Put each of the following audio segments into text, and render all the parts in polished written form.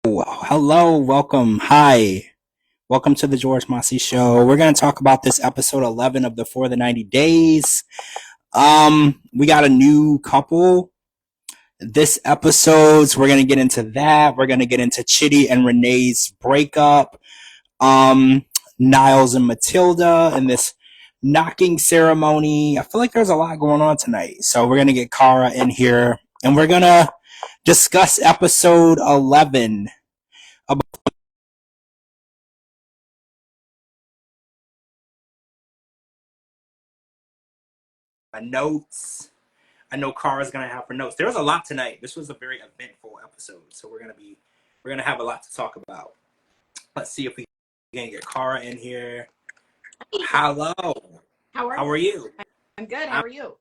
Hello, welcome. Hi. Welcome to the George Mossey Show. We're going to talk about this episode 11 of the For the 90 Days. We got a new couple this episode, so we're going to get into that. We're going to get into Chitty and Renee's breakup. Niles and Matilda and this knocking ceremony. I feel like there's a lot going on tonight. So we're going to get Cara in here and we're going to discuss episode 11. Notes. I know Cara's gonna have her notes. There was a lot tonight. This was a very eventful episode, so we're gonna have a lot to talk about. Let's see if we can get Cara in here. Hello. How How are you? I'm good. How are you?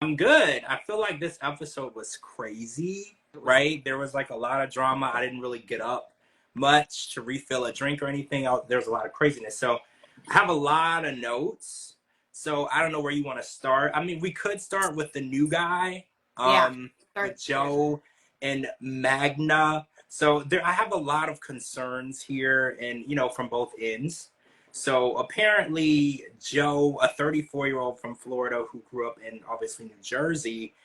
I'm good. I feel like this episode was crazy, right? There was like a lot of drama. I didn't really get up much to refill a drink or anything. There was a lot of craziness. So I have a lot of notes. So I don't know where you want to start. I mean, we could start with the new guy, with Joe and Magna. So I have a lot of concerns here, and from both ends. So apparently, Joe, a 34-year-old from Florida who grew up in obviously New Jersey,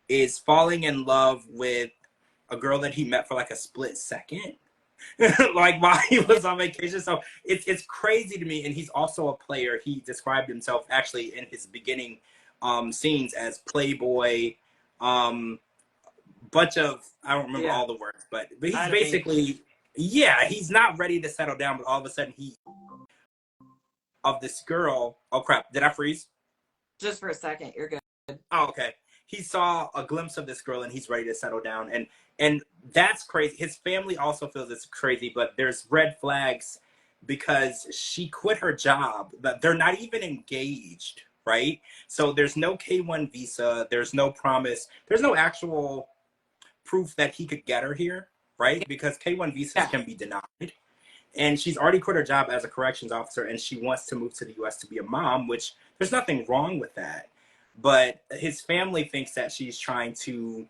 is falling in love with a girl that he met for like a split second. Like while he was on vacation. So it's crazy to me. And he's also a player. He described himself actually in his beginning scenes as playboy, bunch of, I don't remember all the words, but he's basically, he's not ready to settle down, but all of a sudden of this girl. Oh crap, did I freeze? Just for a second, you're good. Oh, okay. He saw a glimpse of this girl and he's ready to settle down. And that's crazy. His family also feels it's crazy, but there's red flags because she quit her job, but they're not even engaged, right? So there's no K1 visa, there's no promise, there's no actual proof that he could get her here, right? Because K1 visas can be denied. And she's already quit her job as a corrections officer and she wants to move to the US to be a mom, which there's nothing wrong with that. But his family thinks that she's trying to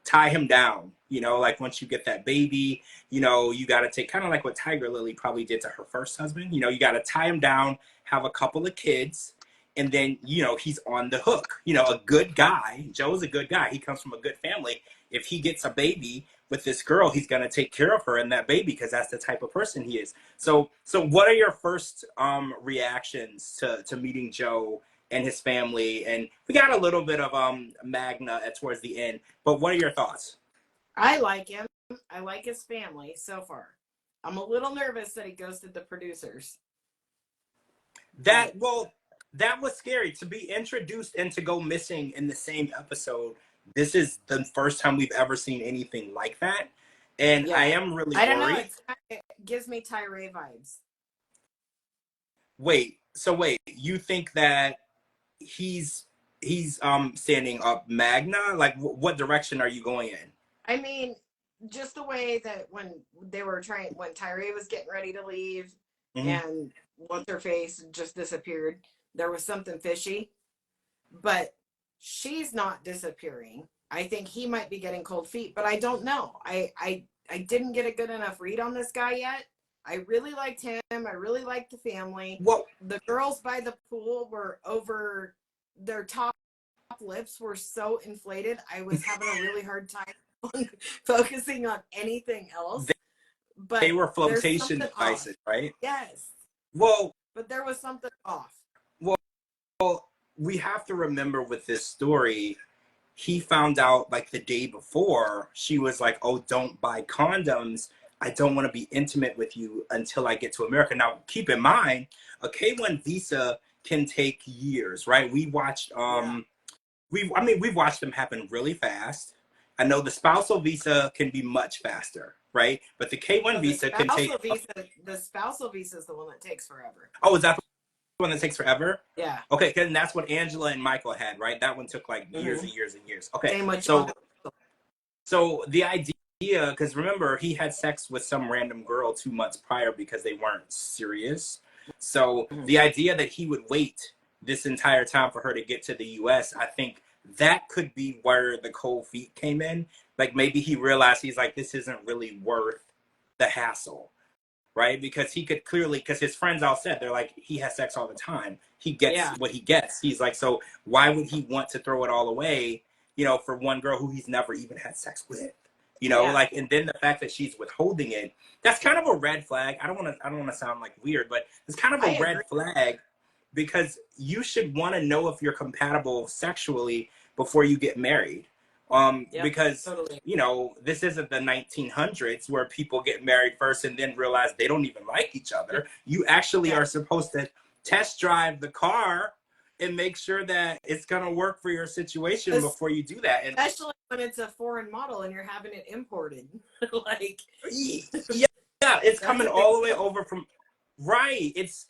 tie him down. Like once you get that baby, you got to take, kind of like what Tiger Lily probably did to her first husband. You got to tie him down, have a couple of kids, and then, he's on the hook. A good guy. Joe's a good guy. He comes from a good family. If he gets a baby with this girl, he's going to take care of her and that baby because that's the type of person he is. So what are your first reactions to meeting Joe and his family? And we got a little bit of Magna towards the end, but what are your thoughts? I like him. I like his family so far. I'm a little nervous that he ghosted the producers. That was scary to be introduced and to go missing in the same episode. This is the first time we've ever seen anything like that. And I am really worried. Know. It gives me Tyree vibes. Wait, you think that he's standing up Magna? Like what direction are you going in? I mean, just the way that when Tyree was getting ready to leave and what's her face just disappeared, there was something fishy. But she's not disappearing. I think he might be getting cold feet, but I don't know. I didn't get a good enough read on this guy yet. I really liked him. I really liked the family. Well, the girls by the pool were over, their top lips were so inflated. I was having a really hard time focusing on anything else. But they were flotation devices, right? Yes. Well, but there was something off. Well, we have to remember with this story, he found out like the day before. She was like, oh, don't buy condoms. I don't want to be intimate with you until I get to America. Now, keep in mind, a K1 visa can take years, right? We watched, we've watched them happen really fast. I know the spousal visa can be much faster, right? But the K1 visa can take... The spousal visa is the one that takes forever. Oh, is that the one that takes forever? Yeah. Okay, and that's what Angela and Michael had, right? That one took like years and years and years. Okay, so the idea, because remember, he had sex with some random girl 2 months prior because they weren't serious. So the idea that he would wait this entire time for her to get to the US, I think that could be where the cold feet came in. Like maybe he realized, he's like, this isn't really worth the hassle, right? Because he could clearly, because his friends all said, they're like, he has sex all the time. He gets what he gets. He's like, so why would he want to throw it all away, for one girl who he's never even had sex with? Like, and then the fact that she's withholding it, that's kind of a red flag. I don't want to sound like weird, but it's kind of a red flag, because you should want to know if you're compatible sexually before you get married. Because totally. this isn't the 1900s where people get married first and then realize they don't even like each other. You actually are supposed to test drive the car and make sure that it's gonna work for your situation before you do that. And especially when it's a foreign model and you're having it imported. Like, yeah, it's coming all the way over from right. It's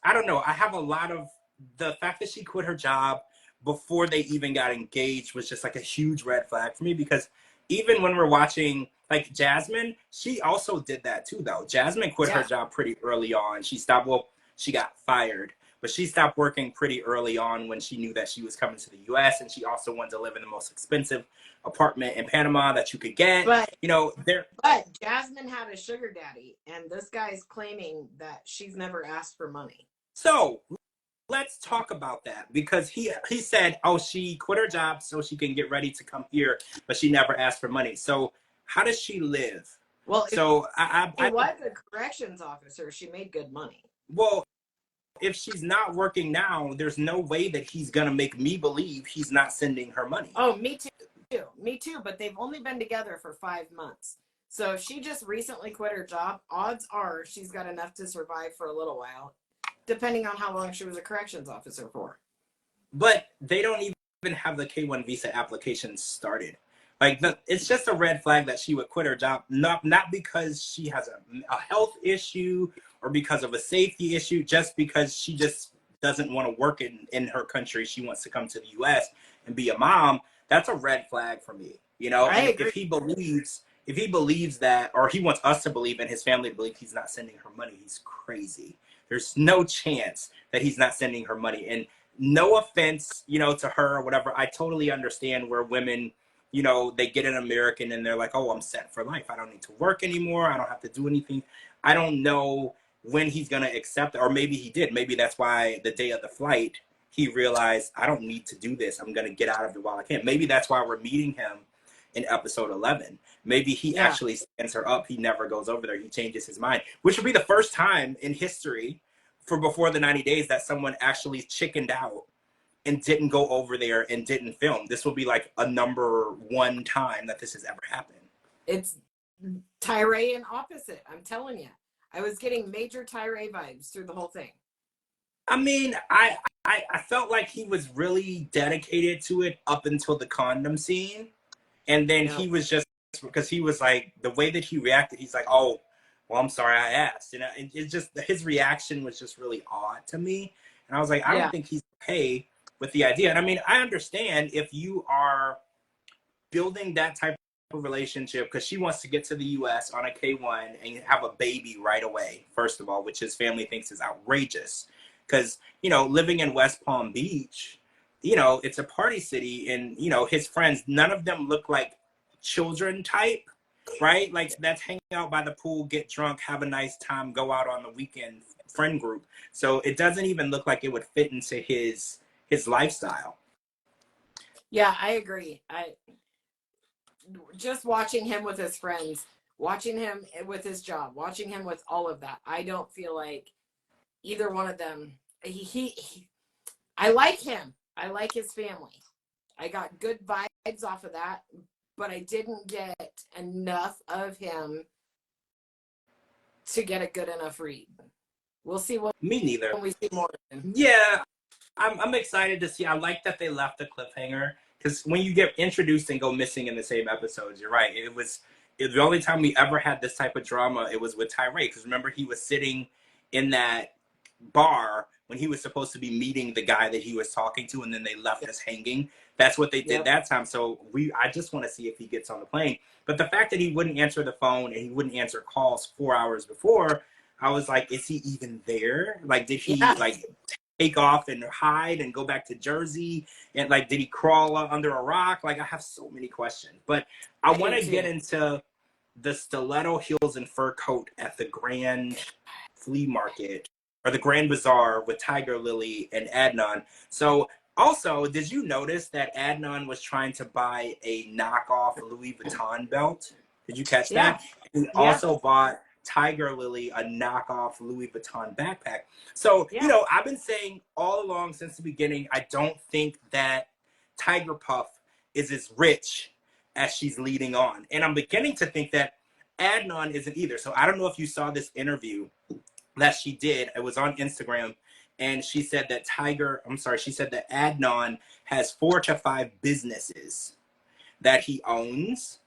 I don't know. I have a lot of the fact that she quit her job before they even got engaged was just like a huge red flag for me, because even when we're watching like Jasmine, she also did that too though. Jasmine quit her job pretty early on. She got fired, but she stopped working pretty early on when she knew that she was coming to the US, and she also wanted to live in the most expensive apartment in Panama that you could get. But Jasmine had a sugar daddy, and this guy's claiming that she's never asked for money. So let's talk about that, because he said, oh, she quit her job so she can get ready to come here, but she never asked for money. So how does she live? Well, so I was a corrections officer. She made good money. Well, if she's not working now, there's no way that he's gonna make me believe he's not sending her money. Oh, me too. But they've only been together for 5 months. So if she just recently quit her job, odds are she's got enough to survive for a little while, depending on how long she was a corrections officer for. But they don't even have the K-1 visa application started. Like, it's just a red flag that she would quit her job, not because she has a health issue or because of a safety issue, just because she just doesn't want to work in her country. She wants to come to the US and be a mom. That's a red flag for me. If he believes that, or he wants us to believe and his family to believe he's not sending her money, he's crazy. There's no chance that he's not sending her money. And no offense, to her or whatever. I totally understand where women, they get an American and they're like, oh, I'm set for life. I don't need to work anymore. I don't have to do anything. I don't know when he's going to accept it. Or maybe he did. Maybe that's why the day of the flight, he realized, I don't need to do this. I'm going to get out of it while I can. Maybe that's why we're meeting him in episode 11. Maybe he actually stands her up. He never goes over there. He changes his mind, which would be the first time in history for before the 90 days that someone actually chickened out and didn't go over there and didn't film. This will be like a number one time that this has ever happened. It's Tyree and opposite. I'm telling you, I was getting major Tyree vibes through the whole thing. I mean, I felt like he was really dedicated to it up until the condom scene. And then he was just, because he was like, the way that he reacted, he's like, oh, well, I'm sorry I asked. And it's just, his reaction was just really odd to me. And I was like, I don't think he's okay with the idea. And I mean, I understand if you are building that type of relationship, because she wants to get to the US on a K-1 and have a baby right away, first of all, which his family thinks is outrageous. Because, living in West Palm Beach, it's a party city, and, his friends, none of them look like children type, right? Like, that's hang out by the pool, get drunk, have a nice time, go out on the weekend friend group. So it doesn't even look like it would fit into his lifestyle. Yeah, I agree. Just watching him with his friends, watching him with his job, watching him with all of that, I don't feel like either one of them, I like him. I like his family. I got good vibes off of that, but I didn't get enough of him to get a good enough read. We'll see what. Me neither. When we see more of him. Yeah, I'm excited to see. I like that they left the cliffhanger, because when you get introduced and go missing in the same episodes, you're right. It was the only time we ever had this type of drama. It was with Tyree, because remember, he was sitting in that bar when he was supposed to be meeting the guy that he was talking to, and then they left us hanging. That's what they did that time. So I just want to see if he gets on the plane. But the fact that he wouldn't answer the phone and he wouldn't answer calls 4 hours before, I was like, is he even there? Like, did he like take off and hide and go back to Jersey? And like, did he crawl under a rock? Like, I have so many questions. But I want to get into the stiletto heels and fur coat at the Grand Flea Market or the Grand Bazaar with Tiger Lily and Adnan. So also, did you notice that Adnan was trying to buy a knockoff Louis Vuitton belt? Did you catch Yeah. that? He Yeah. also bought Tiger Lily a knockoff Louis Vuitton backpack. So, Yeah. I've been saying all along since the beginning, I don't think that Tiger Puff is as rich as she's leading on. And I'm beginning to think that Adnan isn't either. So I don't know if you saw this interview that she did. It was on Instagram. And she said that she said that Adnan has 4 to 5 businesses that he owns,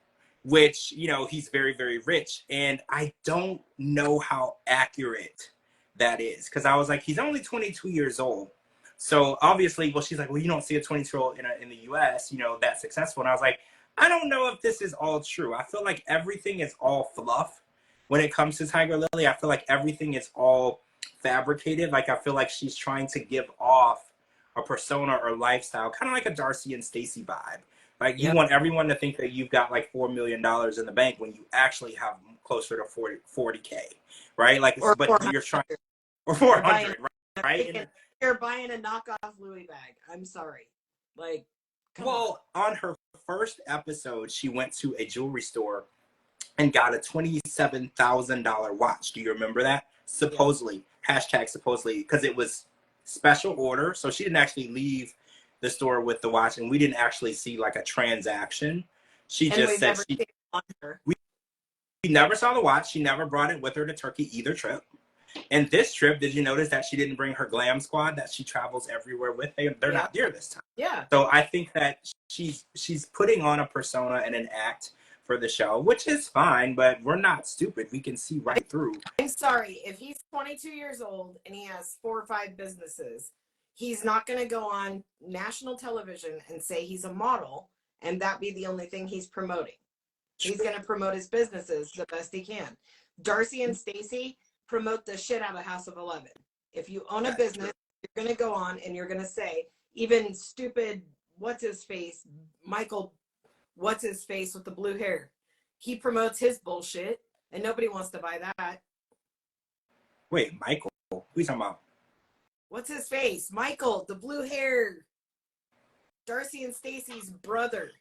which, he's very, very rich. And I don't know how accurate that is. Because I was like, he's only 22 years old. So obviously, well, she's like, well, you don't see a 22-year-old in the US, that successful. And I was like, I don't know if this is all true. I feel like everything is all fluff when it comes to Tiger Lily. I feel like everything is all fabricated. Like, I feel like she's trying to give off a persona or lifestyle, kind of like a Darcy and Stacey vibe. Like, you Yep. want everyone to think that you've got like $4 million in the bank when you actually have closer to 40K, right? Like, Or but 400. you're trying, or 400, right? And, You're buying a knockoff Louis bag. I'm sorry. Like, come on. on her first episode, she went to a jewelry store and got a $27,000 watch. Do you remember that? Supposedly, hashtag supposedly, because it was special order. So she didn't actually leave the store with the watch, and we didn't actually see like a transaction. She And just we've said never seen it on her. we never saw the watch. She never brought it with her to Turkey either trip. And this trip, did you notice that she didn't bring her glam squad that she travels everywhere with? They're not there this time. Yeah. So I think that she's putting on a persona and an act for the show, which is fine, but we're not stupid. We can see right through. I'm sorry. If he's 22 years old and he has 4 or 5 businesses, he's not going to go on national television and say he's a model and that be the only thing he's promoting. He's going to promote his businesses the best he can. Darcy and Stacey promote the shit out of House of 11. If you own a business, you're going to go on and you're going to say, even stupid, what's his face, Michael, what's his face with the blue hair, he promotes his bullshit and nobody wants to buy that. Wait, Michael? Who are you talking about? What's his face? Michael, the blue hair, Darcy and Stacey's brother.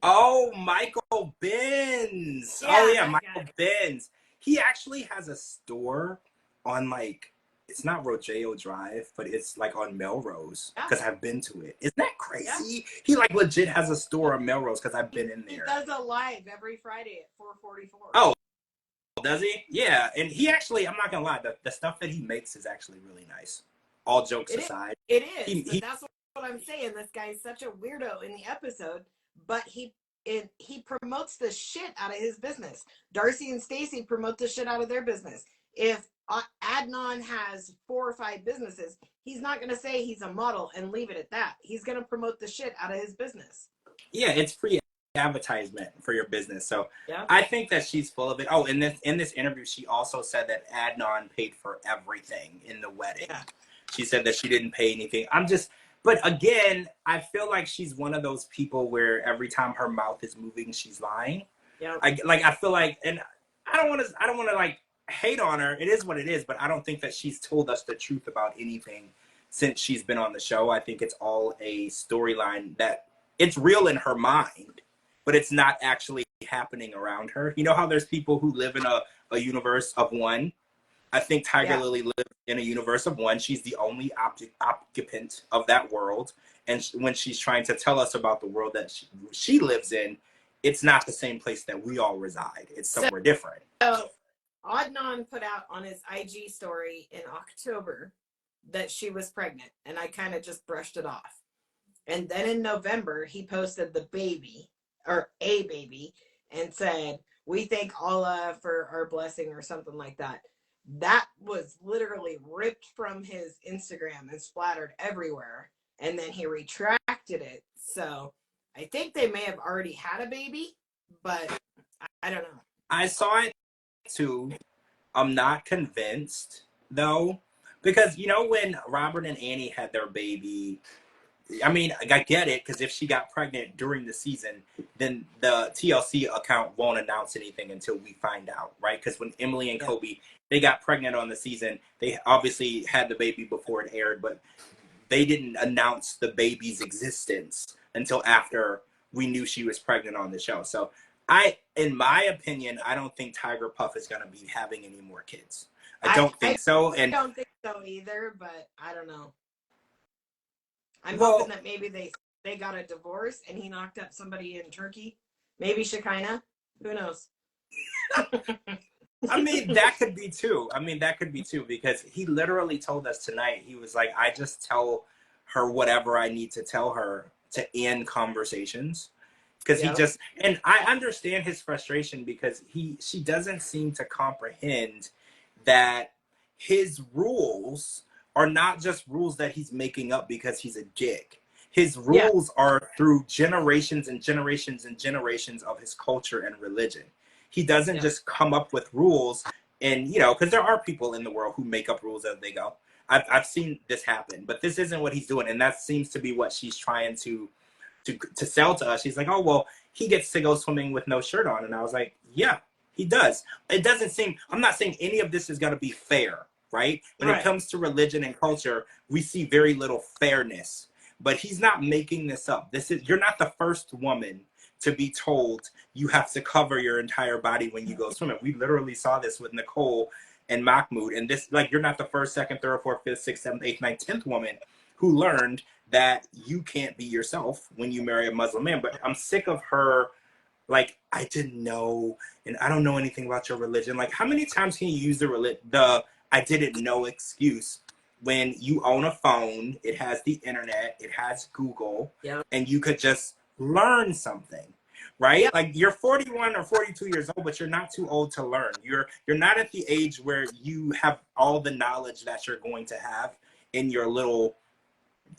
Oh, Michael Benz. Yeah, oh, yeah, Michael Benz. He actually has a store on, like, it's not Rodeo Drive, but it's, like, on Melrose, because I've been to it. Isn't that crazy? Yeah. He, like, legit has a store on Melrose, because I've been in there. He does a live every Friday at 4:44. Oh, does he? Yeah, and he actually, I'm not going to lie, the stuff that he makes is actually really nice. All jokes aside. It is, but that's what I'm saying. This guy's such a weirdo in the episode, but he promotes the shit out of his business. Darcy and Stacey promote the shit out of their business. If Adnan has 4 or 5 businesses, he's not going to say he's a model and leave it at that. He's going to promote the shit out of his business. Yeah, it's free advertisement for your business. So I think that she's full of it. Oh, in this interview, she also said that Adnan paid for everything in the wedding. Yeah. She said that she didn't pay anything. But again, I feel like she's one of those people where every time her mouth is moving, she's lying. Yeah. I feel like, and I don't want to like hate on her. It is what it is, but I don't think that she's told us the truth about anything since she's been on the show. I think it's all a storyline that it's real in her mind, but it's not actually happening around her. You know how there's people who live in a universe of one? I think Tiger Lily lives in a universe of one. She's the only occupant of that world. And when she's trying to tell us about the world that she lives in, it's not the same place that we all reside. It's somewhere different. So Adnan put out on his IG story in October that she was pregnant. And I kind of just brushed it off. And then in November, he posted the baby, or a baby, and said, "We thank Allah for our blessing," or something like that. That was literally ripped from his Instagram and splattered everywhere. And then he retracted it. So I think they may have already had a baby, but I don't know. I saw it too. I'm not convinced, though. Because, when Robert and Annie had their baby, I mean, I get it, because if she got pregnant during the season, then the TLC account won't announce anything until we find out, right? Because when Emily and Yeah. Kobe, they got pregnant on the season, they obviously had the baby before it aired, but they didn't announce the baby's existence until after we knew she was pregnant on the show. So in my opinion, I don't think Tiger Puff is going to be having any more kids. I don't I think so. And don't think so either, but I don't know. I'm hoping well, that maybe they got a divorce and he knocked up somebody in Turkey. Maybe Shekinah. Who knows? I mean, that could be too. I mean, that could be too, because he literally told us tonight, he was like, I just tell her whatever I need to tell her to end conversations. Because he Yeah. just, and I understand his frustration, because she doesn't seem to comprehend that his rules are not just rules that he's making up because he's a dick. His Yeah. rules are through generations and generations and generations of his culture and religion. He doesn't Yeah. just come up with rules, and because there are people in the world who make up rules as they go. I've seen this happen, but this isn't what he's doing, and that seems to be what she's trying to sell to us. She's like, oh, well, he gets to go swimming with no shirt on. And I was like, yeah, he does. It doesn't seem, I'm not saying any of this is going to be fair, right? When it Right. comes to religion and culture, we see very little fairness. But he's not making this up. You're not the first woman to be told you have to cover your entire body when you go swimming. We literally saw this with Nicole and Mahmoud. And this, like, you're not the first, second, third, fourth, fifth, sixth, seventh, eighth, ninth, 10th woman who learned that you can't be yourself when you marry a Muslim man. But I'm sick of her, like, I didn't know, and I don't know anything about your religion. Like, how many times can you use the I didn't know excuse when you own a phone, it has the internet, it has Google, Yeah. and you could just learn something, right? Yeah. Like, you're 41 or 42 years old, but you're not too old to learn. You're not at the age where you have all the knowledge that you're going to have in your little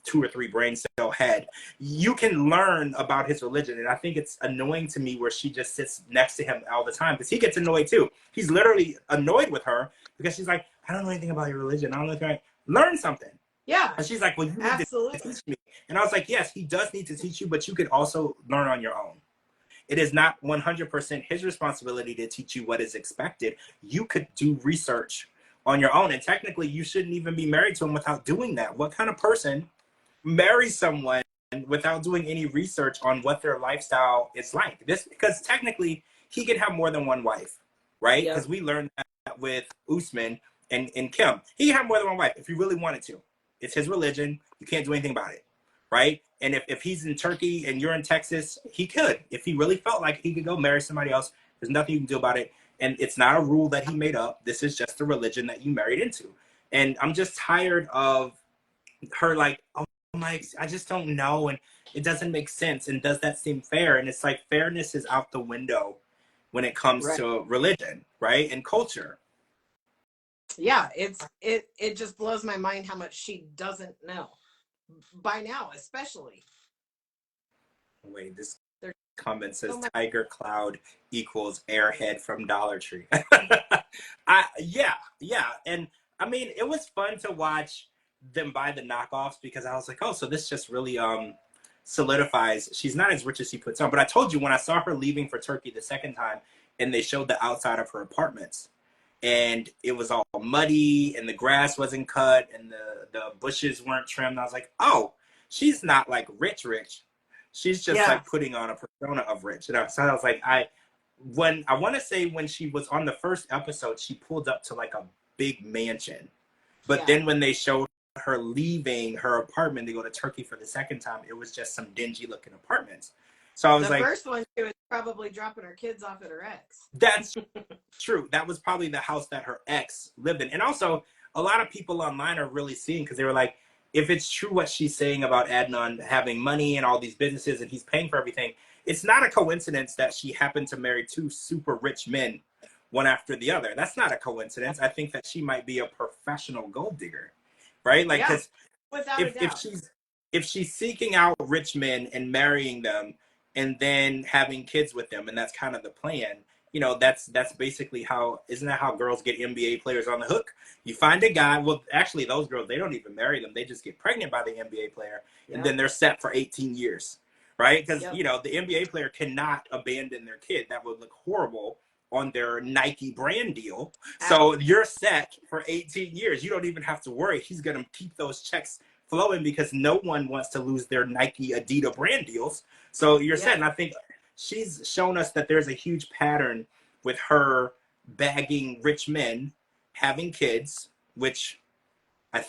2 or 3 brain cell head. You can learn about his religion. And I think it's annoying to me where she just sits next to him all the time, because he gets annoyed too. He's literally annoyed with her because she's like, I don't know anything about your religion. I don't know anything. Learn something. Yeah. And she's like, well, you need to Absolutely. teach me. And I was like, yes, he does need to teach you, but you could also learn on your own. It is not 100% his responsibility to teach you what is expected. You could do research on your own. And technically, you shouldn't even be married to him without doing that. What kind of person marry someone without doing any research on what their lifestyle is like? This, because technically he can have more than one wife, right? Yeah. Because we learned that with Usman and Kim. He can have more than one wife if he really wanted to. It's his religion. You can't do anything about it, right? And if he's in Turkey and you're in Texas, he could. If he really felt like he could go marry somebody else, there's nothing you can do about it. And it's not a rule that he made up. This is just the religion that you married into. And I'm just tired of her like, oh, like, I just don't know, and it doesn't make sense, and does that seem fair? And it's like, fairness is out the window when it comes Right. to religion, right, and culture. Yeah. It just blows my mind how much she doesn't know by now, especially. Wait, this There's comment says so much. Tiger Cloud equals Airhead from Dollar Tree. Yeah, and I mean, it was fun to watch them buy the knockoffs, because I was like, oh, so this just really solidifies she's not as rich as she puts on. But I told you, when I saw her leaving for Turkey the second time, and they showed the outside of her apartments, and it was all muddy, and the grass wasn't cut, and the bushes weren't trimmed, I was like, oh, she's not like rich. She's just Yeah. like putting on a persona of rich. So I was like, I want to say when she was on the first episode, she pulled up to like a big mansion. But Yeah. then when they showed her leaving her apartment to go to Turkey for the second time, it was just some dingy looking apartments. So I was The like, first one, she was probably dropping her kids off at her ex. that's true. That was probably the house that her ex lived in. And also, a lot of people online are really seeing, because they were like, if it's true what she's saying about Adnan having money and all these businesses and he's paying for everything, it's not a coincidence that she happened to marry 2 super rich men, one after the other. That's not a coincidence. I think that she might be a professional gold digger, right? Like, Yeah. because Without a if doubt. she's seeking out rich men and marrying them and then having kids with them, and that's kind of the plan, you know, that's basically how, isn't that how girls get NBA players on the hook? You find a guy, well, actually, those girls, they don't even marry them. They just get pregnant by the NBA player, and Yep. then they're set for 18 years, right? Because, Yep. you know, the NBA player cannot abandon their kid. That would look horrible on their Nike brand deal. So you're set for 18 years. You don't even have to worry. He's going to keep those checks flowing because no one wants to lose their Nike Adidas brand deals. So you're set. And I think she's shown us that there's a huge pattern with her bagging rich men having kids, which I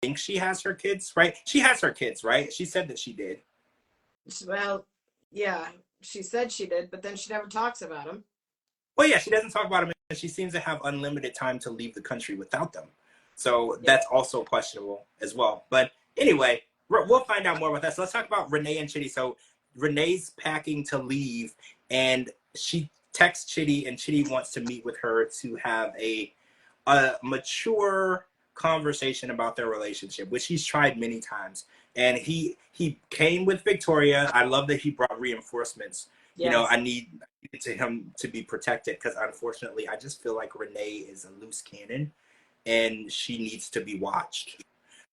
think she has her kids, right? She has her kids, right? She said that she did. Well, yeah, she said she did, but then she never talks about them. Well, yeah, she doesn't talk about them, and she seems to have unlimited time to leave the country without them. So that's also questionable as well. But anyway, we'll find out more about that. So let's talk about Renee and Chitty. So Renee's packing to leave, and she texts Chitty, and Chitty wants to meet with her to have a mature conversation about their relationship, which he's tried many times. And he came with Victoria. I love that he brought reinforcements. Yes. You know, I need to him to be protected because unfortunately I just feel like Renee is a loose cannon and she needs to be watched,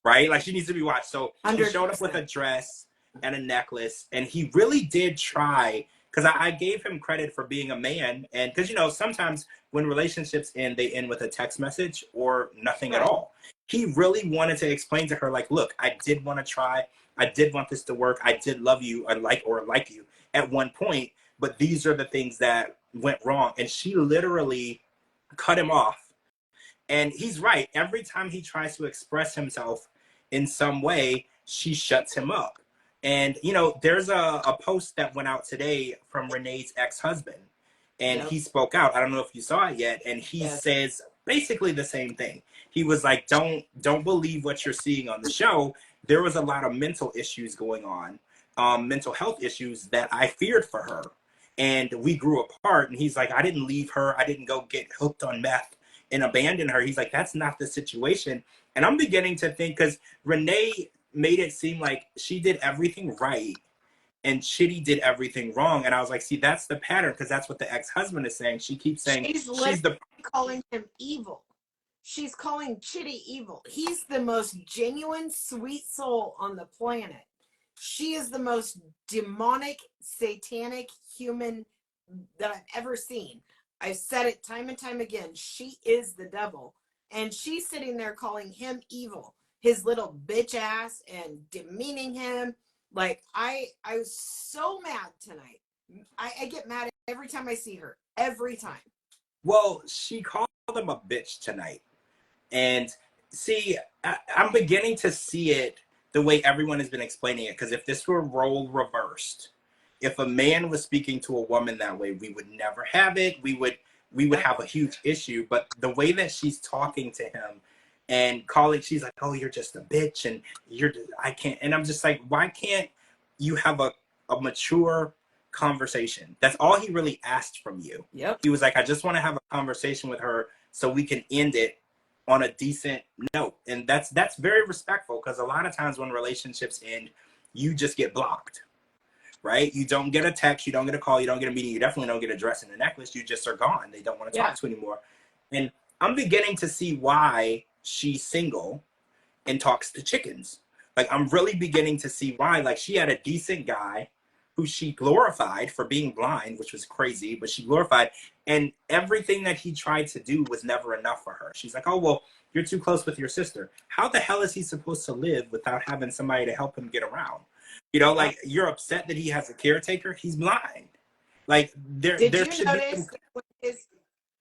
right? Like she needs to be watched. So 100%. She showed up with a dress and a necklace, and he really did try, because I gave him credit for being a man. And because, you know, sometimes when relationships end, they end with a text message or nothing at all. He really wanted to explain to her, like, look, I did want to try. I did want this to work. I did love you or like you at one point, but these are the things that went wrong. And she literally cut him off. And he's right. Every time he tries to express himself in some way, she shuts him up. And, you know, there's a post that went out today from Renee's ex-husband, and he spoke out. I don't know if you saw it yet. And he says basically the same thing. He was like, don't believe what you're seeing on the show. There was a lot of mental issues going on, mental health issues that I feared for her. And we grew apart. And he's like, I didn't leave her. I didn't go get hooked on meth and abandon her. He's like, that's not the situation. And I'm beginning to think, because Renee made it seem like she did everything right and Chitty did everything wrong. And I was like, see, that's the pattern, because that's what the ex-husband is saying. She keeps saying she's the calling him evil. She's calling Chitty evil. He's the most genuine, sweet soul on the planet. She is the most demonic, satanic human that I've ever seen. I've said it time and time again. She is the devil. And she's sitting there calling him evil, his little bitch ass, and demeaning him. Like, I was so mad tonight. I get mad every time I see her. Every time. Well, she called him a bitch tonight. And see, I'm beginning to see it the way everyone has been explaining it. Because if this were role reversed, if a man was speaking to a woman that way, we would never have it. We would have a huge issue. But the way that she's talking to him and calling, she's like, oh, you're just a bitch, and I can't. And I'm just like, why can't you have a mature conversation? That's all he really asked from you. Yep. He was like, I just want to have a conversation with her so we can end it on a decent note. And that's very respectful, because a lot of times when relationships end, you just get blocked. Right? You don't get a text, you don't get a call, you don't get a meeting, you definitely don't get a dress and a necklace. You just are gone. They don't want to talk to you anymore. And I'm beginning to see why she's single and talks to chickens. Like, I'm really beginning to see why. Like, she had a decent guy who she glorified for being blind, which was crazy, but she glorified. And everything that he tried to do was never enough for her. She's like, oh, well, you're too close with your sister. How the hell is he supposed to live without having somebody to help him get around? You know, like, you're upset that he has a caretaker. He's blind. Like, there Did you should notice be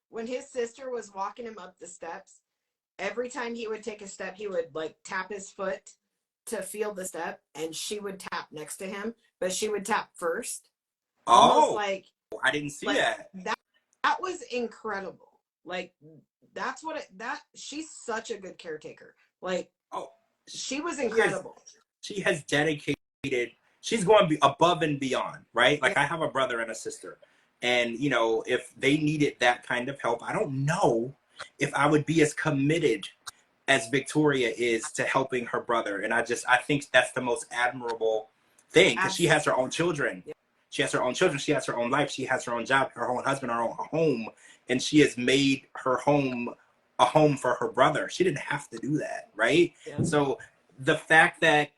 when his sister was walking him up the steps, every time he would take a step, he would like tap his foot to feel the step, and she would tap next to him, but she would tap first. Almost like, I didn't see that. That was incredible. Like, that's what she's such a good caretaker. Like, she was incredible. She has dedicated, she's going above and beyond, right? Like, I have a brother and a sister, and, you know, if they needed that kind of help, I don't know if I would be as committed as Victoria is to helping her brother. And I think that's the most admirable thing, because she has her own children. She has her own children. She has her own life. She has her own job, her own husband, her own home. And she has made her home a home for her brother. She didn't have to do that, right? Yeah. So the fact that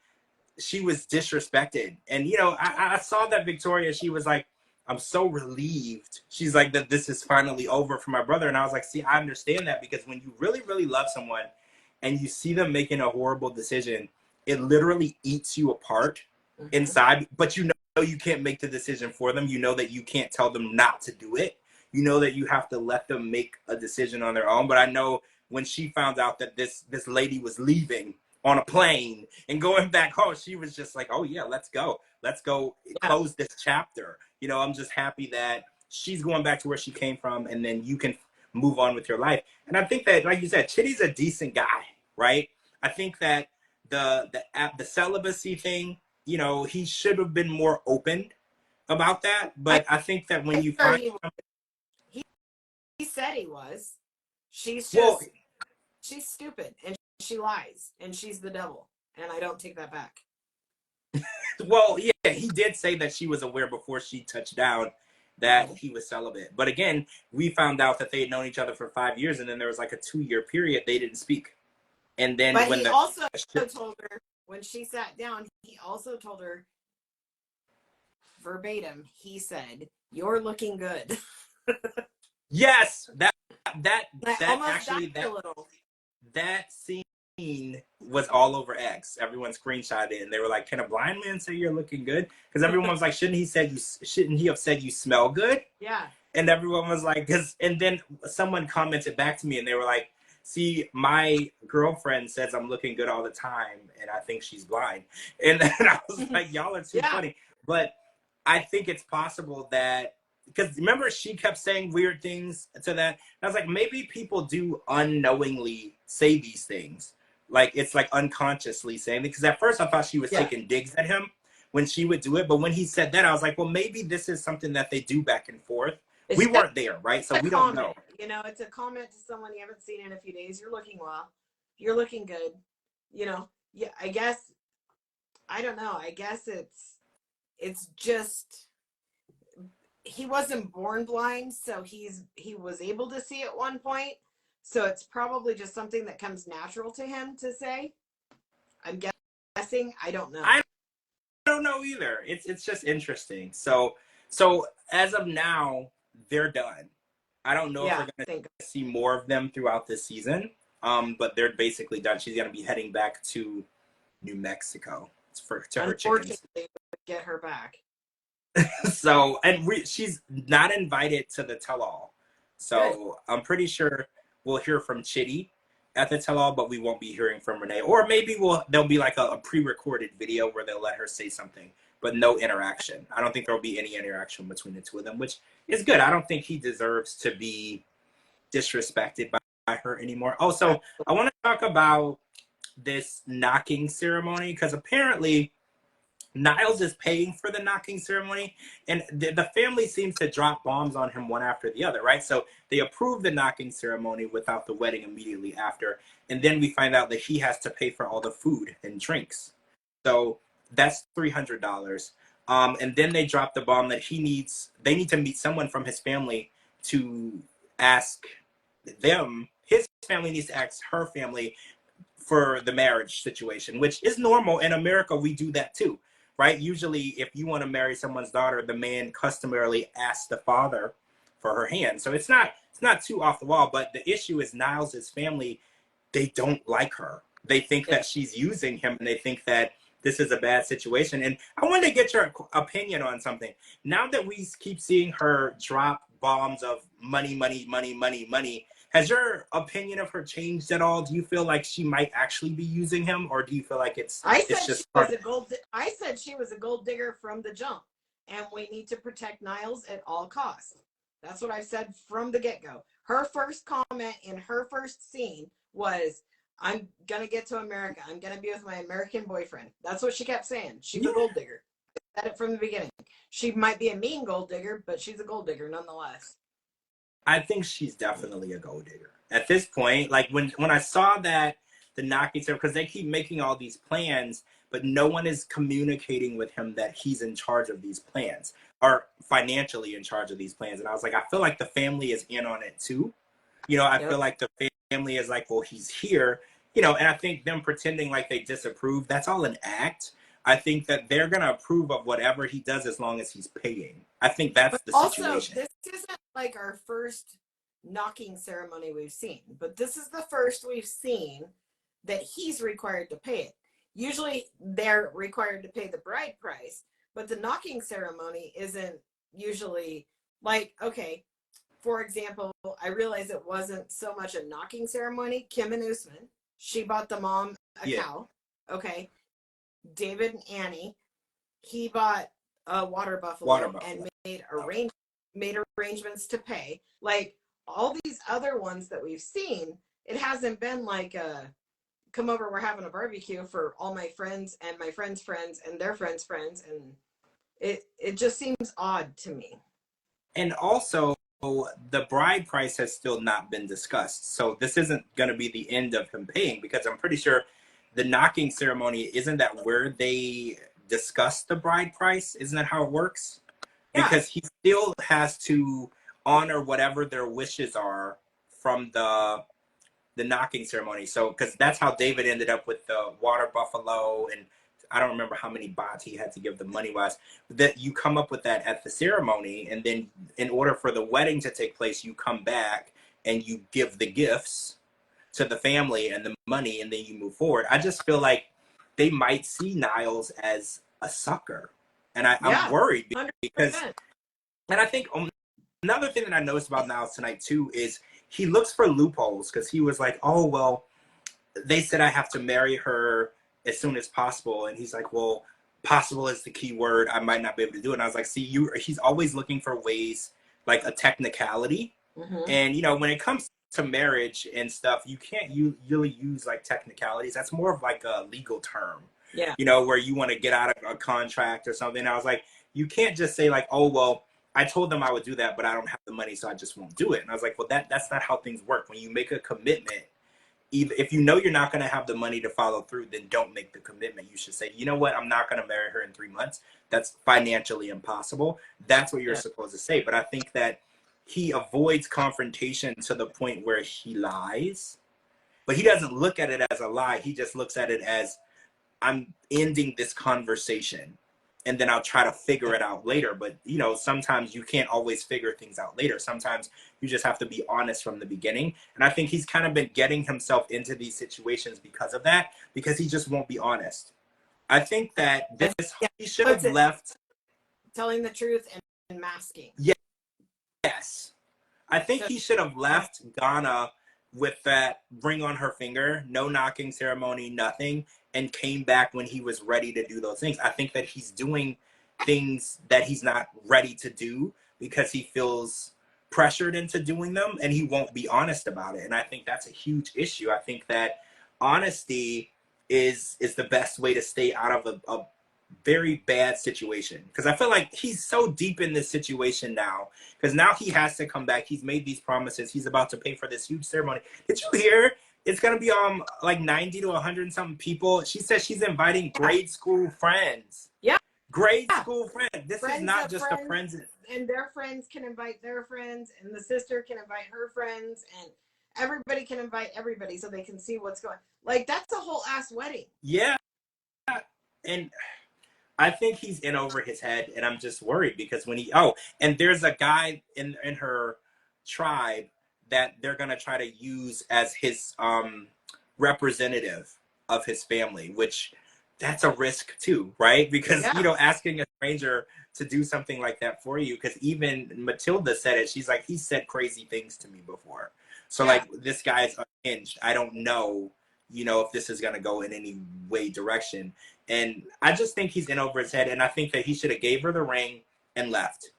she was disrespected. And I saw that Victoria, she was like, I'm so relieved. She's like, that this is finally over for my brother. And I was like, see, I understand that, because when you really, really love someone and you see them making a horrible decision, it literally eats you apart inside. But you can't make the decision for them. You know that you can't tell them not to do it. You know that you have to let them make a decision on their own. But I know when she found out that this lady was leaving on a plane and going back home, she was just like, oh yeah, let's go close this chapter. I'm just happy that she's going back to where she came from, and then you can move on with your life. And I think that, like you said, Chitty's a decent guy, right? I think that the celibacy thing, he should have been more open about that. But I think that when you find he said he was, she's well, just she's stupid and she lies and she's the devil, and I don't take that back. Well, yeah, he did say that she was aware before she touched down that he was celibate. But again, we found out that they had known each other for 5 years, and then there was like a 2-year period they didn't speak. And then but when he also told her, when she sat down, he also told her verbatim, he said, "You're looking good." Yes, that almost actually a little. That scene was all over X. Everyone screenshotted it, and they were like, "Can a blind man say you're looking good?" Because everyone was like, "Shouldn't he have said you smell good?" Yeah. And everyone was like, "Cause," and then someone commented back to me, and they were like, "See, my girlfriend says I'm looking good all the time, and I think she's blind." And then I was like, "Y'all are too funny." But I think it's possible that, because remember, she kept saying weird things to that. And I was like, maybe people do unknowingly say these things. Like, it's like unconsciously saying it. Because at first I thought she was taking digs at him when she would do it. But when he said that, I was like, well, maybe this is something that they do back and forth. We weren't there, right? So we don't know. It's a comment to someone you haven't seen in a few days. You're looking well. You're looking good. Yeah, I guess, I don't know. I guess it's just, he wasn't born blind, so he was able to see at one point. So it's probably just something that comes natural to him to say. I'm guessing. I don't know. I don't know either. It's just interesting. So as of now, they're done. I don't know if we're going to see more of them throughout this season. But they're basically done. She's going to be heading back to New Mexico to her chickens. Unfortunately, get her back. So, and she's not invited to the tell-all. So I'm pretty sure we'll hear from Chitty at the tell-all, but we won't be hearing from Renee. Or maybe there'll be like a pre-recorded video where they'll let her say something, but no interaction. I don't think there'll be any interaction between the two of them, which is good. I don't think he deserves to be disrespected by her anymore. Also, I want to talk about this knocking ceremony, because apparently Niles is paying for the knocking ceremony, and the family seems to drop bombs on him one after the other, right? So they approve the knocking ceremony without the wedding immediately after, and then we find out that he has to pay for all the food and drinks. So that's $300. And then they drop the bomb that they need to meet someone from his family to ask them, his family needs to ask her family for the marriage situation, which is normal. In America, we do that too, right? Usually, if you want to marry someone's daughter, the man customarily asks the father for her hand. So it's not too off the wall. But the issue is Niles' family, they don't like her. They think that she's using him, and they think that this is a bad situation. And I wanted to get your opinion on something. Now that we keep seeing her drop bombs of money, money, money, money, money, has your opinion of her changed at all? Do you feel like she might actually be using him, or do you feel like it's just I said she was a gold digger from the jump, and we need to protect Niles at all costs. That's what I've said from the get-go. Her first comment in her first scene was, "I'm gonna get to America. I'm gonna be with my American boyfriend." That's what she kept saying. She's a gold digger. I said it from the beginning. She might be a mean gold digger, but she's a gold digger nonetheless. I think she's definitely a gold digger at this point. Like when I saw that the knocking, because they keep making all these plans, but no one is communicating with him that he's in charge of these plans or financially in charge of these plans. And I was like, I feel like the family is in on it too. You know, I Yep. feel like the family is like, well, he's here, you know, and I think them pretending like they disapprove, that's all an act. I think that they're going to approve of whatever he does as long as he's paying. I think that's But the also, situation. this isn't like our first knocking ceremony we've seen, but this is the first we've seen that he's required to pay it. Usually they're required to pay the bride price, but the knocking ceremony isn't usually like, okay, for example, I realize it wasn't so much a knocking ceremony. Kim and Usman, she bought the mom a Yeah. cow. Okay. David and Annie, he bought a water Water buffalo and buffalo. made arrangements to pay. Like all these other ones that we've seen, it hasn't been like a come over, we're having a barbecue for all my friends and my friends' friends and their friends' friends, and it just seems odd to me. And also, the bride price has still not been discussed. So this isn't going to be the end of him paying, because I'm pretty sure the knocking ceremony, isn't that where they discuss the bride price? Isn't that how it works? Yeah. Because he still has to honor whatever their wishes are from the knocking ceremony. So, because that's how David ended up with the water buffalo, and I don't remember how many baht he had to give the money wise. That you come up with that at the ceremony, and then in order for the wedding to take place, you come back and you give the gifts to the family and the money, and then you move forward. I just feel like they might see Niles as a sucker, and I'm Yeah. worried because, 100%. and I think another thing that I noticed about Niles tonight too is he looks for loopholes, because he was like, oh, well, they said I have to marry her as soon as possible. And he's like, well, possible is the key word. I might not be able to do it. And I was like, see, he's always looking for ways, like a technicality. Mm-hmm. And, you know, when it comes to marriage and stuff, you can't really use like technicalities. That's more of like a legal term, Yeah. you know, where you want to get out of a contract or something. And I was like, you can't just say like, oh, well, I told them I would do that, but I don't have the money, so I just won't do it. And I was like, well, that's not how things work. When you make a commitment, either if you know you're not going to have the money to follow through, then don't make the commitment. You should say, you know what, I'm not going to marry her in 3 months. That's financially impossible. That's what you're Yeah. supposed to say. But I think that he avoids confrontation to the point where he lies, but he doesn't look at it as a lie. He just looks at it as, I'm ending this conversation, and then I'll try to figure it out later. But you know, sometimes you can't always figure things out later. Sometimes you just have to be honest from the beginning. And I think he's kind of been getting himself into these situations because of that, because he just won't be honest. I think that this, Yeah. he should Puts have it left. telling the truth and masking. Yes. I think So he should have yeah. left Ghana with that ring on her finger, no knocking ceremony, nothing, and came back when he was ready to do those things. I think that he's doing things that he's not ready to do because he feels pressured into doing them, and he won't be honest about it. And I think that's a huge issue. I think that honesty is the best way to stay out of a very bad situation, because I feel like he's so deep in this situation now, because now he has to come back. He's made these promises. He's about to pay for this huge ceremony. Did you hear? It's gonna be like 90 to 100 and something people. She says she's inviting Yeah. grade school friends. Yeah. Grade Yeah. school friends. This is Friends not of just a friends, friends. and their friends can invite their friends, and the sister can invite her friends, and everybody can invite everybody so they can see what's going. Like that's a whole ass wedding. Yeah, and I think he's in over his head, and I'm just worried because when he and there's a guy in her tribe that they're gonna try to use as his representative of his family, which that's a risk too, right? Because you Yeah. know, asking a stranger to do something like that for you, because even Matilda said it. She's like, he said crazy things to me before, so Yeah. like this guy's unhinged. I don't know, you know, if this is gonna go in any way direction. And I just think he's in over his head. And I think that he should have gave her the ring and left.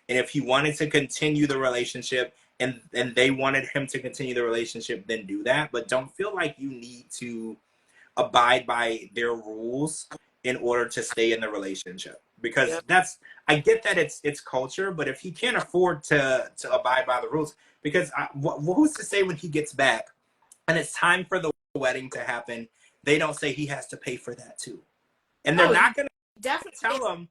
And if he wanted to continue the relationship, and they wanted him to continue the relationship, then do that. But don't feel like you need to abide by their rules in order to stay in the relationship. Yeah. Because I get that it's culture, but if he can't afford to abide by the rules, because who's to say when he gets back and it's time for the wedding to happen, they don't say he has to pay for that too. And they're Oh, not going to definitely. tell him.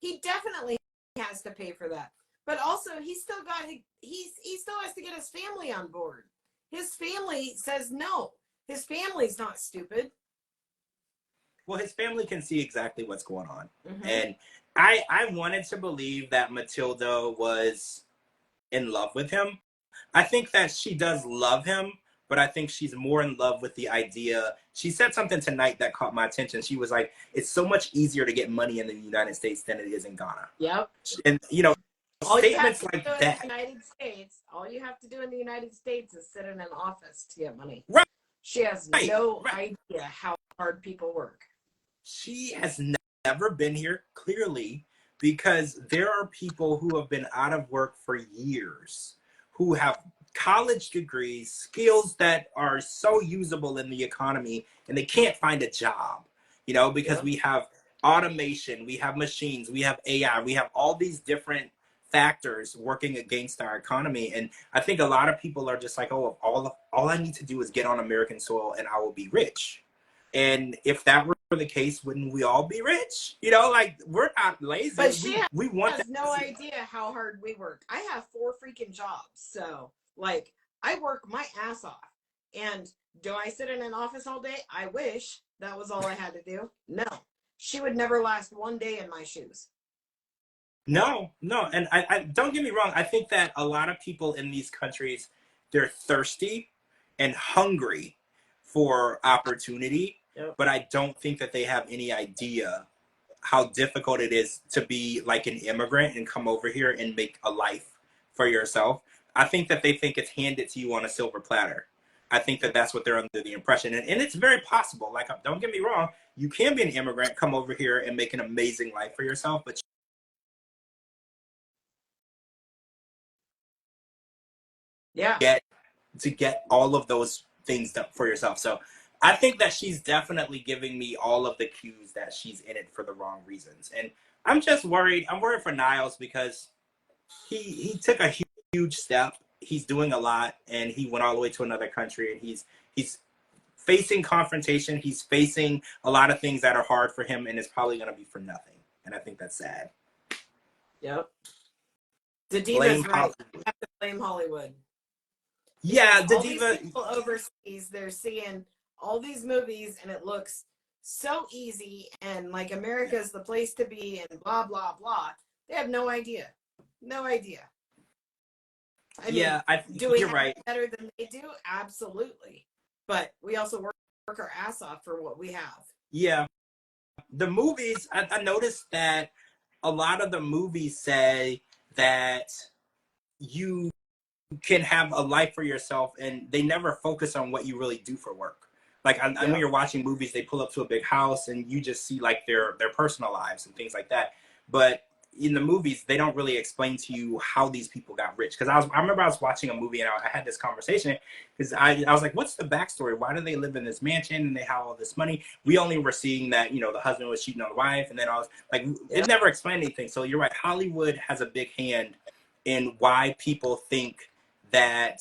He definitely has to pay for that. But also, he still has to get his family on board. His family says no. His family's not stupid. Well, his family can see exactly what's going on. Mm-hmm. And I wanted to believe that Matilda was in love with him. I think that she does love him, but I think she's more in love with the idea. She said something tonight that caught my attention. She was like, it's so much easier to get money in the United States than it is in Ghana. Yep. And, statements like that. All you have to do in the United States is sit in an office to get money. Right. She has no idea how hard people work. She has never been here, clearly, because there are people who have been out of work for years, who have college degrees, skills that are so usable in the economy, and they can't find a job, because we have automation, we have machines, we have AI, we have all these different factors working against our economy. And I think a lot of people are just like, oh, all I need to do is get on American soil and I will be rich. And if that were the case, wouldn't we all be rich? We're not lazy. But she we want has no idea how hard we work. I have 4 freaking jobs. So, I work my ass off. And do I sit in an office all day? I wish that was all I had to do. No. She would never last one day in my shoes. No. And I don't get me wrong. I think that a lot of people in these countries, they're thirsty and hungry for opportunity. Yep. But I don't think that they have any idea how difficult it is to be like an immigrant and come over here and make a life for yourself. I think that they think it's handed to you on a silver platter. I think that that's what they're under the impression. And it's very possible. Don't get me wrong. You can be an immigrant, come over here and make an amazing life for yourself. But to get all of those things done for yourself. So I think that she's definitely giving me all of the cues that she's in it for the wrong reasons. And I'm just worried. I'm worried for Niles because he took a huge step. He's doing a lot, and he went all the way to another country, and he's facing confrontation. He's facing a lot of things that are hard for him, and it's probably going to be for nothing. And I think that's sad. Yep. The diva's right. You have to blame Hollywood. Yeah, the diva. These people overseas, they're seeing all these movies, and it looks so easy, and like America's the place to be, and blah blah blah. They have no idea. No idea. I mean, do we have it better than they do? Absolutely. But we also work our ass off for what we have. Yeah. The movies, I noticed that a lot of the movies say that you can have a life for yourself, and they never focus on what you really do for work. When you're watching movies, they pull up to a big house and you just see their personal lives and things like that. But in the movies, they don't really explain to you how these people got rich. Because I remember I was watching a movie and I had this conversation because I was like, what's the backstory? Why do they live in this mansion and they have all this money? We only were seeing that, the husband was cheating on the wife. And then I was like, it never explained anything. So you're right. Hollywood has a big hand in why people think that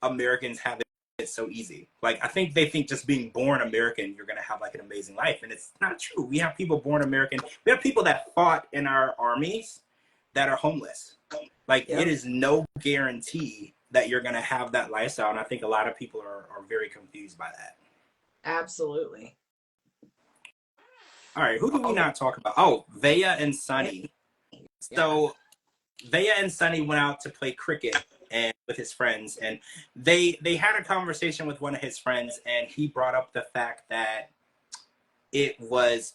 Americans have it so easy. I think they think just being born American, you're going to have an amazing life. And it's not true. We have people born American. We have people that fought in our armies that are homeless. It is no guarantee that you're going to have that lifestyle. And I think a lot of people are very confused by that. Absolutely. All right. Who do we not talk about? Oh, Vea and Sunny. So Vea and Sunny went out to play cricket and with his friends, and they had a conversation with one of his friends, and he brought up the fact that it was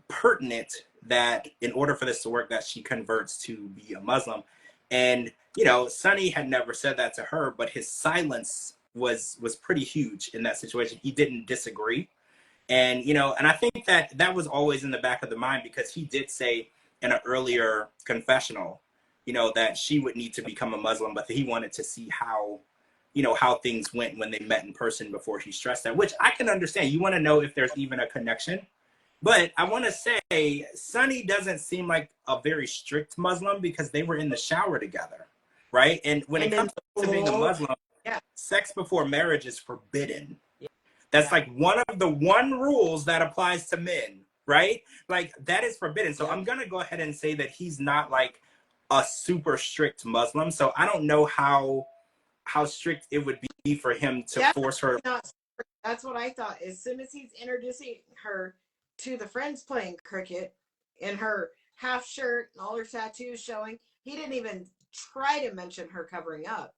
pertinent that in order for this to work that she converts to be a Muslim. And Sunny had never said that to her, but his silence was pretty huge in that situation. He didn't disagree. And and I think that was always in the back of the mind, because he did say in an earlier confessional that she would need to become a Muslim, but he wanted to see how things went when they met in person before he stressed that, which I can understand. You want to know if there's even a connection. But I want to say Sunny doesn't seem like a very strict Muslim, because they were in the shower together, right? And when it comes to being a Muslim, sex before marriage is forbidden. That's one of the rules that applies to men. right? Like that is forbidden. So Yep. I'm gonna go ahead and say that he's not like a super strict Muslim. So I don't know how strict it would be for him to force her. Definitely not. That's what I thought. As soon as he's introducing her to the friends playing cricket in her half shirt and all her tattoos showing, he didn't even try to mention her covering up.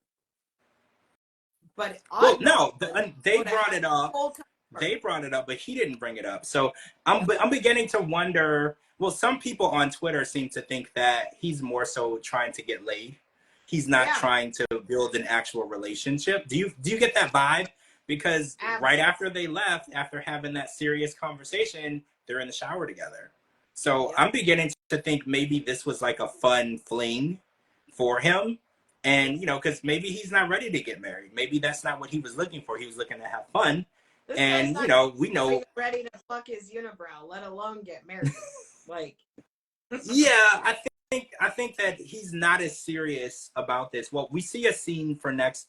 But Well, odd no, Muslim they would have brought had it up. full They cover. brought it up, but he didn't bring it up. So Yep. I'm beginning to wonder. Well, some people on Twitter seem to think that he's more so trying to get laid. He's not Yeah. trying to build an actual relationship. Do you get that vibe? Because right Absolutely. after they left, after having that serious conversation, they're in the shower together. So Yep. I'm beginning to think maybe this was like a fun fling for him. And, because maybe he's not ready to get married. Maybe that's not what he was looking for. He was looking to have fun. This guy's And, not we know. even ready to fuck his unibrow, let alone get married. Like, Yeah, I think that he's not as serious about this. Well, we see a scene for next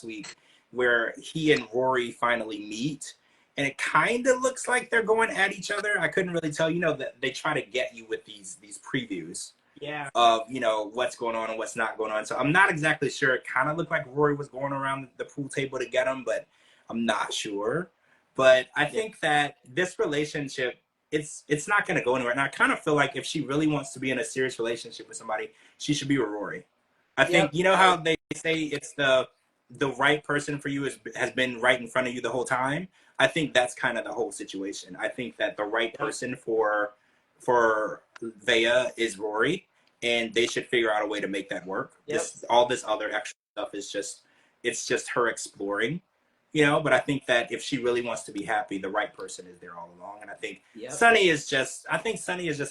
week, where he and Rory finally meet, and it kind of looks like they're going at each other. I couldn't really tell. That they try to get you with these previews yeah. of what's going on and what's not going on. So I'm not exactly sure. It kind of looked like Rory was going around the pool table to get him, but I'm not sure. But I Yeah. think that this relationship, it's not going to go anywhere. And I kind of feel like if she really wants to be in a serious relationship with somebody, she should be with Rory. I think Yep. how they say it's the right person for you has been right in front of you the whole time. I think that's kind of the whole situation. I think that the right Yep. person for Vea is Rory, and they should figure out a way to make that work. Yep. All this other extra stuff is just her exploring, But I think that if she really wants to be happy, the right person is there all along. And I think Yep. Sonny is just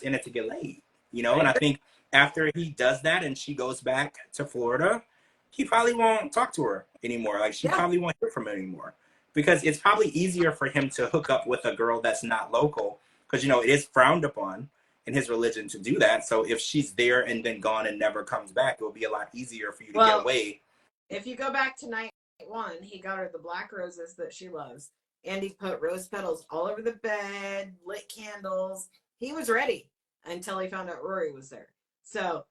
in it to get laid, I And I agree. think after he does that and she goes back to Florida, he probably won't talk to her anymore. Like she Yeah. probably won't hear from him anymore, because it's probably easier for him to hook up with a girl that's not local, because it is frowned upon in his religion to do that. So if she's there and then gone and never comes back, it will be a lot easier for you to get Well, away. if you go back to night one, he got her the black roses that she loves. And he put rose petals all over the bed, lit candles. He was ready until he found out Rory was there. So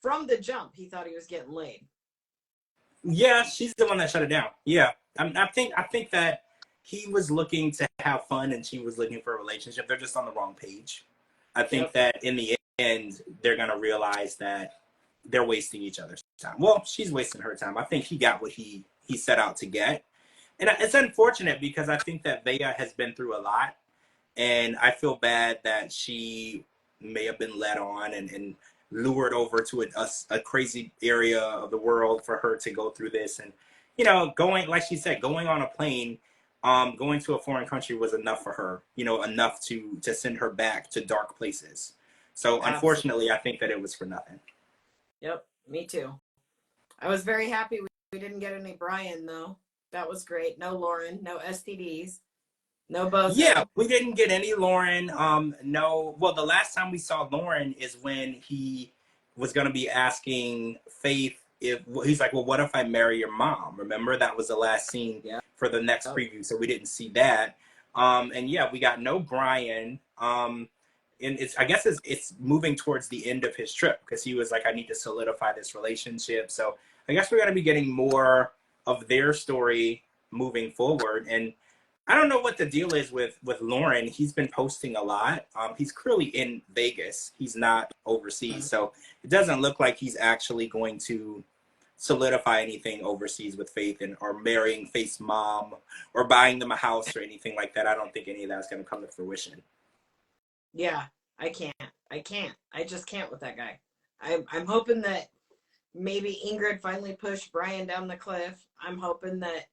from the jump, he thought he was getting laid. Yeah, she's the one that shut it down. Yeah, I think that he was looking to have fun and she was looking for a relationship. They're just on the wrong page. I think Yep. that in the end, they're gonna realize that they're wasting each other's time. Well, she's wasting her time. I think he got what he set out to get, and it's unfortunate because I think that Vega has been through a lot, and I feel bad that she may have been led on and lured over to a crazy area of the world for her to go through this. And going, like she said, going on a plane, going to a foreign country was enough for her, enough to send her back to dark places. So Absolutely. unfortunately, I think that it was for nothing. Yep. Me too. I was very happy we didn't get any Brian, though. That was great. No Lauren, no STDs, no Yeah, Bozo. we didn't get any Lauren. No. Well, the last time we saw Lauren is when he was going to be asking Faith if he's like, "Well, what if I marry your mom?" Remember, that was the last scene Yeah. for the next preview, so we didn't see that. And yeah, we got no Brian. And I guess it's moving towards the end of his trip, because he was like, "I need to solidify this relationship." So I guess we're going to be getting more of their story moving forward. And I don't know what the deal is with Lauren. He's been posting a lot. He's clearly in Vegas. He's not overseas, so it doesn't look like he's actually going to solidify anything overseas with Faith, and or marrying Faith's mom or buying them a house or anything like that. I don't think any of that's going to come to fruition. Yeah, I can't. I can't. I just can't with that guy. I'm hoping that maybe Ingrid finally pushed Brian down the cliff. I'm hoping that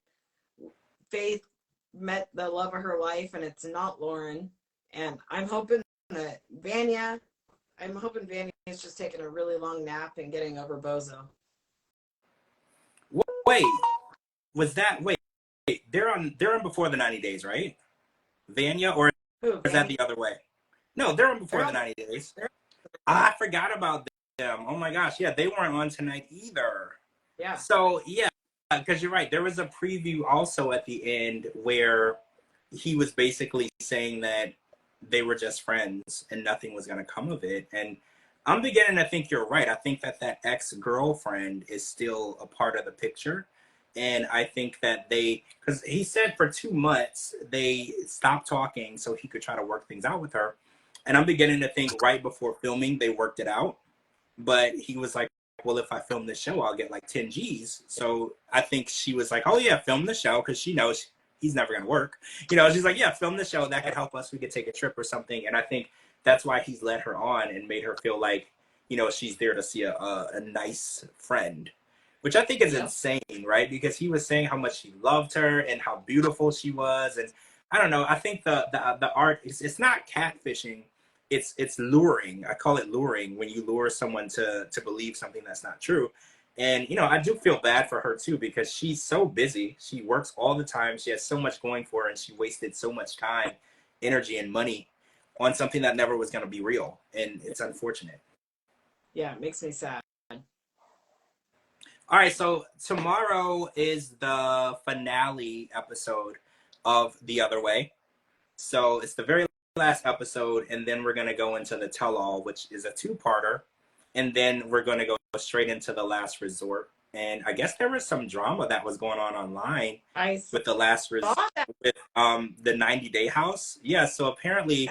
Faith met the love of her life and it's not Lauren. And I'm hoping that Vanya's just taking a really long nap and getting over Bozo. Wait, wait? They're on before the 90 days, right? Vanya, or Who, is that Vanya? the other way? No, they're on They're before the on, 90 days. they're, I forgot about them. Oh my gosh, yeah, they weren't on tonight either. yeah. So yeah, because you're right. There was a preview also at the end where he was basically saying that they were just friends and nothing was going to come of it. And I'm beginning to think you're right. I think that that ex-girlfriend is still a part of the picture. And I think that because he said for 2 months they stopped talking so he could try to work things out with her. And I'm beginning to think right before filming they worked it out. But he was like, well, if I film the show, I'll get like 10 G's. So I think she was like, oh yeah, film the show, because she knows he's never going to work. You know, she's like, yeah, film the show. That could help us. We could take a trip or something. And I think that's why he's led her on and made her feel like, you know, she's there to see a nice friend, which I think is insane, right? Because he was saying how much he loved her and how beautiful she was. And I don't know. I think the art it's not catfishing. It's luring. I call it luring, when you lure someone to believe something that's not true. And you know, I do feel bad for her too, because she's so busy. She works all the time. She has so much going for her, and she wasted so much time, energy, and money on something that never was going to be real. And it's unfortunate. Yeah, it makes me sad. All right, so tomorrow is the finale episode of The Other Way. So it's the very last episode, and then we're going to go into the tell-all, which is a two-parter, and then we're going to go straight into the last resort. And I guess there was some drama that was going on online with the last resort, with the 90-day house. Yeah, so apparently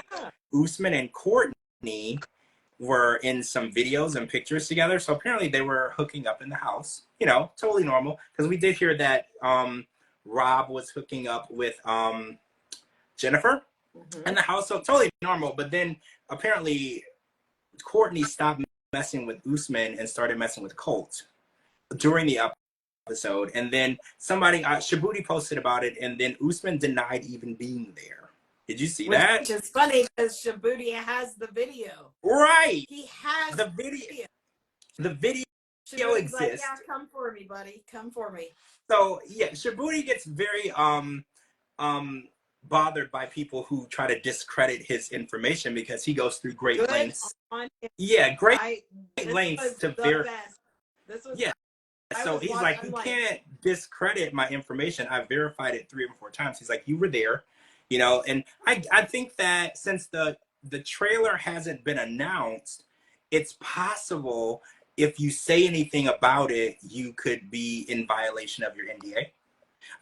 Usman and Courtney were in some videos and pictures together. So apparently they were hooking up in the house. You know, totally normal, because we did hear that Rob was hooking up with Jennifer in the house, so totally normal. But then apparently Courtney stopped messing with Usman and started messing with Colt during the episode. And then somebody, Shabuti posted about it, and then Usman denied even being there. Did you see that? Which is funny, because Shabuti has the video. Right. He has the video. The video exists. Like, yeah, come for me, buddy. Come for me. So yeah, Shabuti gets very bothered by people who try to discredit his information, because he goes through great lengths. Yeah, great lengths to verify. This was so he's like, you can't discredit my information. I verified it 3 or 4 times. He's like, you were there, you know. And I think that since the trailer hasn't been announced, it's possible if you say anything about it, you could be in violation of your NDA.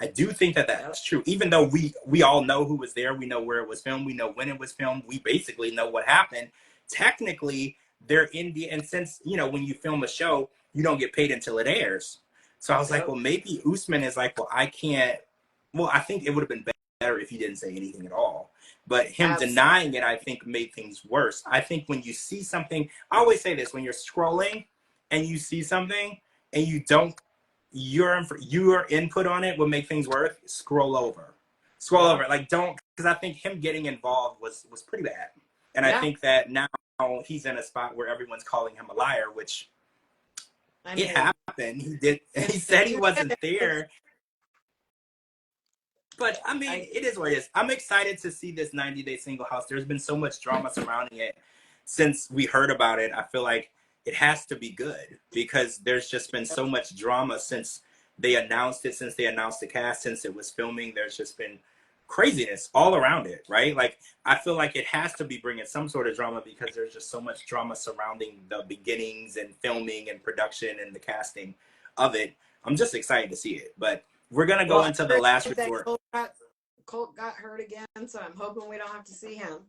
I do think that that's true, even though we all know who was there. We know where it was filmed. We know when it was filmed. We basically know what happened. Technically, they're NDA, and since, you know, when you film a show, you don't get paid until it airs. So I was like, well, maybe Usman is like, well, I can't. Well, I think it would have been better if he didn't say anything at all. But him denying it, I think, made things worse. I think when you see something, I always say this, when you're scrolling and you see something and you don't, your input on it will make things worse. Scroll over. Like, don't, because I think him getting involved was pretty bad. And I think that now he's in a spot where everyone's calling him a liar, which it happened. He said he wasn't there. But I mean, it is what it is. I'm excited to see this 90-day single house. There's been so much drama surrounding it since we heard about it. I feel like it has to be good, because there's just been so much drama since they announced it, since they announced the cast, since it was filming. There's just been craziness all around it, right? Like, I feel like it has to be bringing some sort of drama, because there's just so much drama surrounding the beginnings and filming and production and the casting of it. I'm just excited to see it. But we're going to go into the last resort. Colt got hurt again, so I'm hoping we don't have to see him.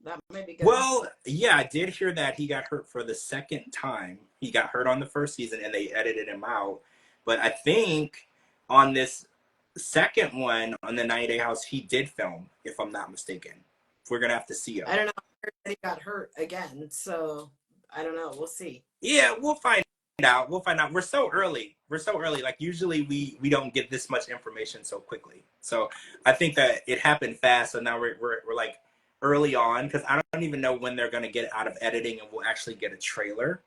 That may be good. Well, yeah, I did hear that he got hurt for the second time. He got hurt on the first season and they edited him out. But I think on this second one, on the 90-day house, he did film, if I'm not mistaken. We're going to have to see him. I don't know. I heard that he got hurt again, so I don't know. We'll see. Yeah, we'll find out. We're so early. Like, usually we don't get this much information so quickly. So I think that it happened fast. So now we're like early on, because I don't even know when they're going to get it out of editing and we'll actually get a trailer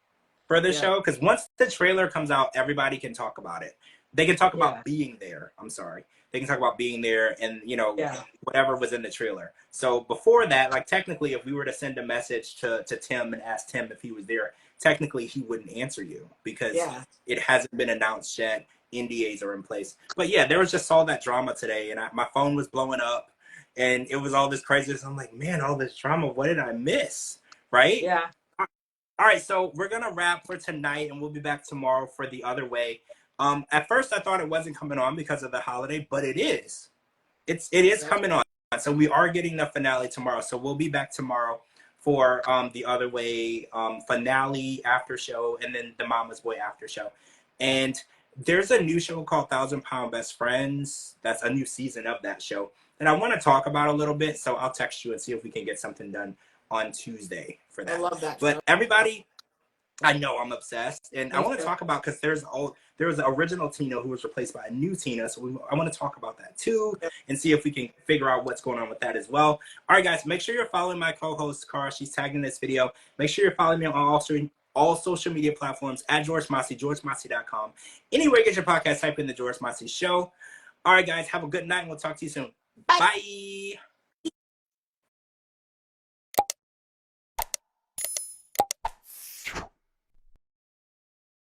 for the show. Because once the trailer comes out, everybody can talk about it. They can talk about being there. I'm sorry. They can talk about being there and, you know, whatever was in the trailer. So before that, like, technically, if we were to send a message to Tim and ask Tim if he was there, technically he wouldn't answer you, because it hasn't been announced yet. NDAs are in place. But yeah, there was just all that drama today, and my phone was blowing up. and it was all this craziness. I'm like, man, all this drama. What did I miss? Right? Yeah. All right, so we're gonna wrap for tonight, and we'll be back tomorrow for The Other Way. At first, I thought it wasn't coming on because of the holiday, but it is. It is That's coming on. So we are getting the finale tomorrow. So we'll be back tomorrow for The Other Way finale after show, and then the Mama's Boy after show. And there's a new show called Thousand Pound Best Friends. That's a new season of that show, and I want to talk about a little bit. So I'll text you and see if we can get something done on Tuesday for I that. love that But show. everybody, I know I'm obsessed, and I Me want to too. talk about because there was an original Tina who was replaced by a new Tina, so I want to talk about that too Yep. and see if we can figure out what's going on with that as well. All right, guys, make sure you're following my co-host Cara. She's tagged in this video. Make sure you're following me on all social media platforms at George Mossey, georgemossey.com. Anywhere you get your podcast, type in the George Mossey Show. All right, guys, have a good night, and we'll talk to you soon. Bye. Bye.